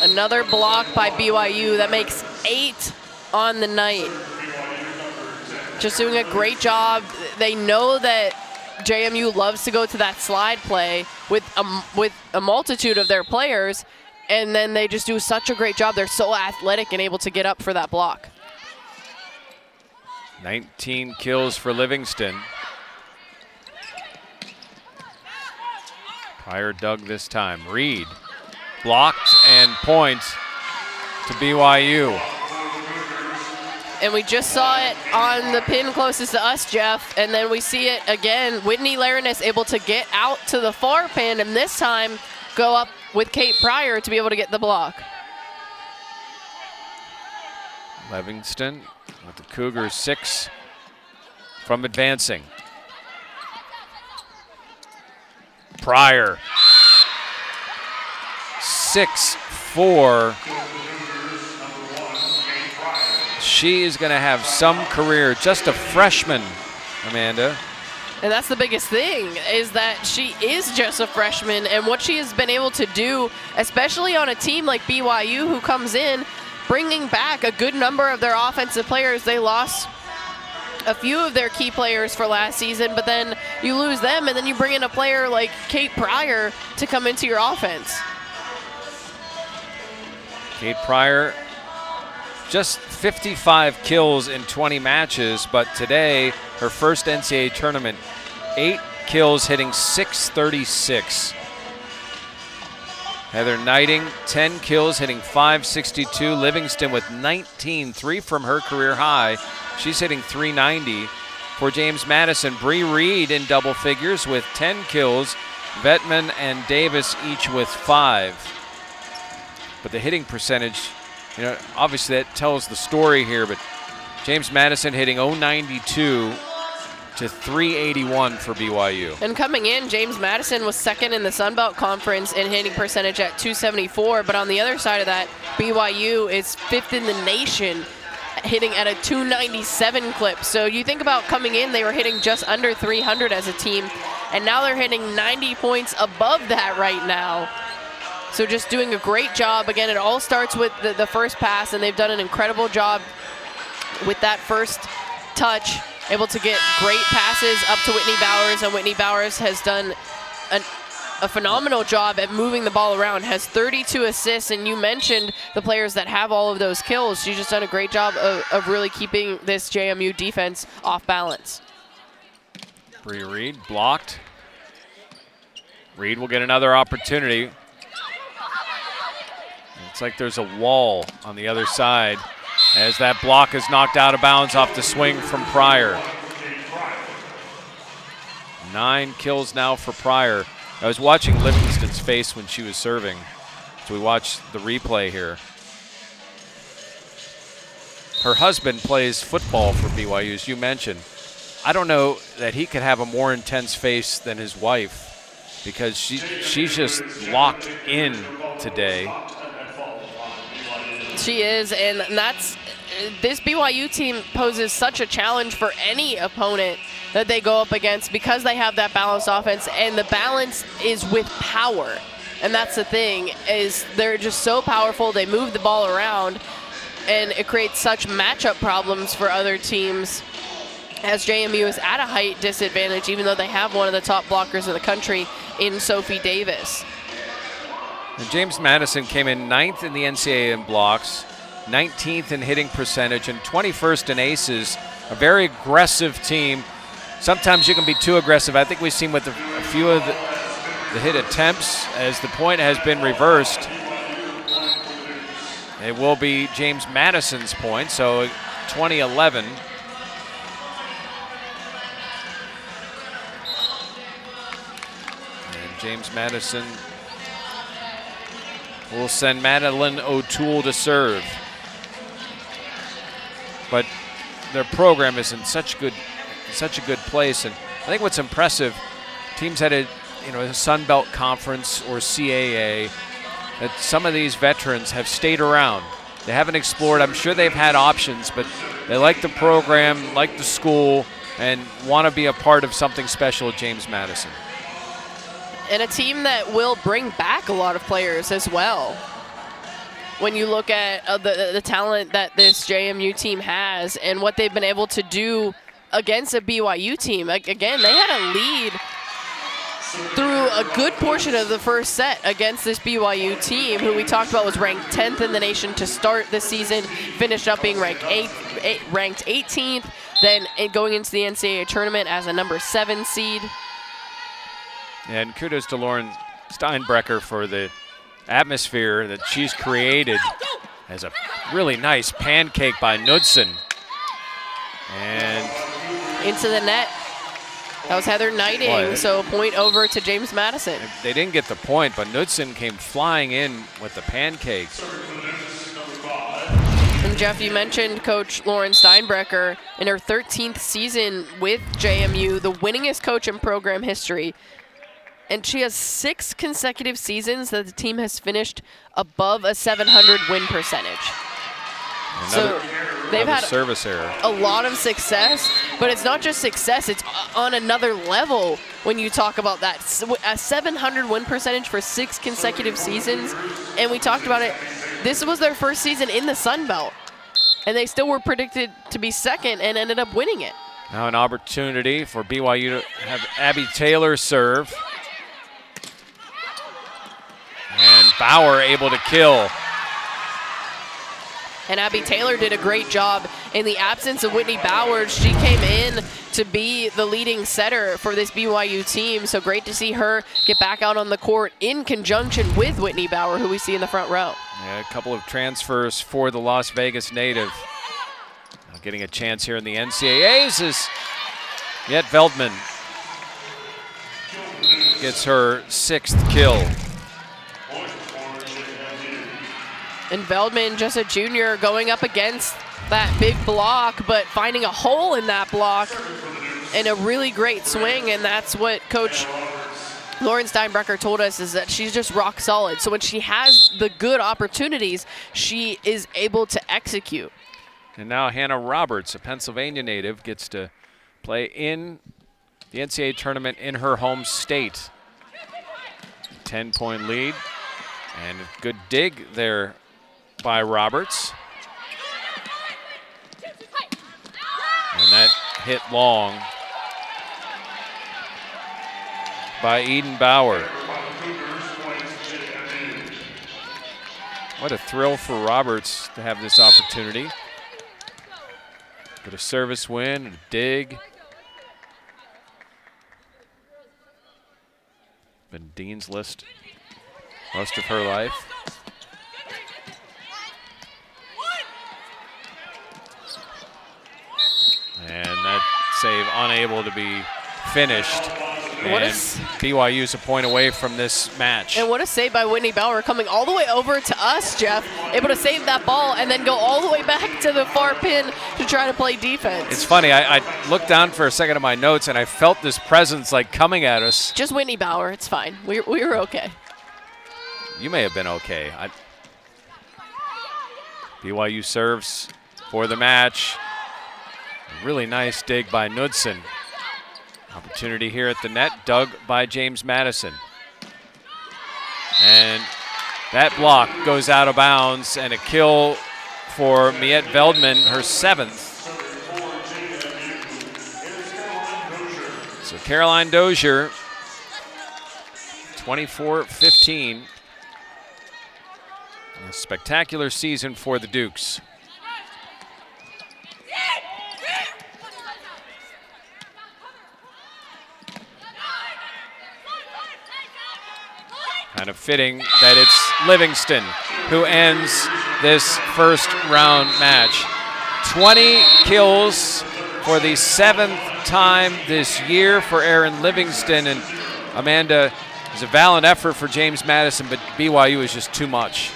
Another block by BYU that makes 8 on the night. Just doing a great job. They know that JMU loves to go to that slide play with a multitude of their players, and then they just do such a great job. They're so athletic and able to get up for that block. 19 kills for Livingston. Pryor dug this time. Reed blocked and points to BYU. And we just saw it on the pin closest to us, Jeff, and then we see it again. Whitney Laranis able to get out to the far pin, and this time go up with Kate Pryor to be able to get the block. Livingston with the Cougars 6 from advancing. Pryor. 6-4. She is going to have some career, just a freshman, Amanda. And that's the biggest thing, is that she is just a freshman, and what she has been able to do, especially on a team like BYU who comes in, bringing back a good number of their offensive players. They lost a few of their key players for last season, but then you lose them, and then you bring in a player like Kate Pryor to come into your offense. Kate Pryor, just 55 kills in 20 matches, but today, her first NCAA tournament, 8 kills, hitting .636. Heather Knighting, 10 kills, hitting .562. Livingston with 19, 3 from her career high. She's hitting .390. for James Madison. Bree Reed in double figures with 10 kills. Vetman and Davis each with 5. But the hitting percentage, obviously that tells the story here, but James Madison hitting .092 to .381 for BYU. And coming in, James Madison was second in the Sun Belt Conference in hitting percentage at .274, but on the other side of that, BYU is 5th in the nation, hitting at a .297 clip. So you think about coming in, they were hitting just under 300 as a team, and now they're hitting 90 points above that right now. So just doing a great job. Again, it all starts with the first pass, and they've done an incredible job with that first touch, able to get great passes up to Whitney Bowers, and Whitney Bowers has done a phenomenal job at moving the ball around, has 32 assists, and you mentioned the players that have all of those kills. She's just done a great job of really keeping this JMU defense off balance. Bree Reed blocked. Reed will get another opportunity. It's like there's a wall on the other side as that block is knocked out of bounds off the swing from Pryor. 9 kills now for Pryor. I was watching Livingston's face when she was serving, so we watched the replay here. Her husband plays football for BYU, as you mentioned. I don't know that he could have a more intense face than his wife, because she's just locked in today. She is, and this BYU team poses such a challenge for any opponent that they go up against, because they have that balanced offense, and the balance is with power. And that's the thing, is they're just so powerful. They move the ball around, and it creates such matchup problems for other teams, as JMU is at a height disadvantage, even though they have one of the top blockers in the country in Sophie Davis. And James Madison came in 9th in the NCAA in blocks, 19th in hitting percentage, and 21st in aces. A very aggressive team. Sometimes you can be too aggressive. I think we've seen with a few of the hit attempts as the point has been reversed. It will be James Madison's point, so 2011. And James Madison will send Madeline O'Toole to serve. But their program is in such a good place, and I think what's impressive, teams had a Sun Belt Conference or CAA, that some of these veterans have stayed around. They haven't explored. I'm sure they've had options, but they like the program, like the school, and want to be a part of something special at James Madison. And a team that will bring back a lot of players as well. When you look at the talent that this JMU team has and what they've been able to do against a BYU team. Again, they had a lead through a good portion of the first set against this BYU team, who we talked about was ranked 10th in the nation to start the season, finished up being ranked 18th, then going into the NCAA tournament as a number 7 seed. And kudos to Lauren Steinbrecher for the atmosphere that she's created as a really nice pancake by Knudsen. And into the net. That was Heather Knighting, so a point over to James Madison. They didn't get the point, but Knudsen came flying in with the pancake. And Jeff, you mentioned Coach Lauren Steinbrecher in her 13th season with JMU, the winningest coach in program history. And she has 6 consecutive seasons that the team has finished above a 700 win percentage. So they've had service error. A lot of success, but it's not just success, it's on another level when you talk about that. A 700 win percentage for 6 consecutive seasons, and we talked about it. This was their first season in the Sun Belt, and they still were predicted to be second and ended up winning it. Now an opportunity for BYU to have Abby Taylor serve. And Bauer able to kill. And Abby Taylor did a great job. In the absence of Whitney Bowers, she came in to be the leading setter for this BYU team. So great to see her get back out on the court in conjunction with Whitney Bauer, who we see in the front row. Yeah, a couple of transfers for the Las Vegas native. Now getting a chance here in the NCAAs as Yet Veldman gets her 6th kill. And Veldman, just a junior, going up against that big block, but finding a hole in that block and a really great swing. And that's what Coach Lauren Steinbrecher told us, is that she's just rock solid. So when she has the good opportunities, she is able to execute. And now Hannah Roberts, a Pennsylvania native, gets to play in the NCAA tournament in her home state. 10-point lead, and a good dig there by Roberts. And that hit long by Eden Bauer. What a thrill for Roberts to have this opportunity. Get a service win, a dig. Been Dean's List most of her life. And that save unable to be finished. And BYU's a point away from this match. And what a save by Whitney Bauer, coming all the way over to us, Jeff, able to save that ball and then go all the way back to the far pin to try to play defense. It's funny, I looked down for a second at my notes and I felt this presence like coming at us. Just Whitney Bauer, it's fine. We were okay. You may have been okay. BYU serves for the match. A really nice dig by Knudsen. Opportunity here at the net, dug by James Madison. And that block goes out of bounds, and a kill for Miette Veldman, her 7th. So Caroline Dozier, 24-15. A spectacular season for the Dukes. Kind of fitting that it's Livingston who ends this first round match. 20 kills for the 7th time this year for Erin Livingston. And Amanda, it's a valiant effort for James Madison, but BYU is just too much.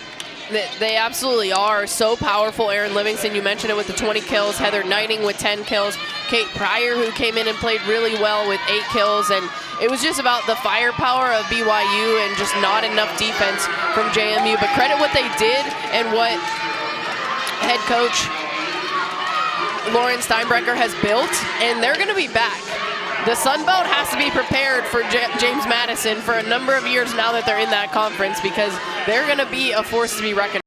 They absolutely are so powerful. Erin Livingston, you mentioned it with the 20 kills. Heather Knighting with 10 kills. Kate Pryor, who came in and played really well with 8 kills. And it was just about the firepower of BYU and just not enough defense from JMU. But credit what they did and what head coach Lauren Steinbrecher has built, and they're going to be back. The Sun Belt has to be prepared for James Madison for a number of years now that they're in that conference, because they're going to be a force to be reckoned with.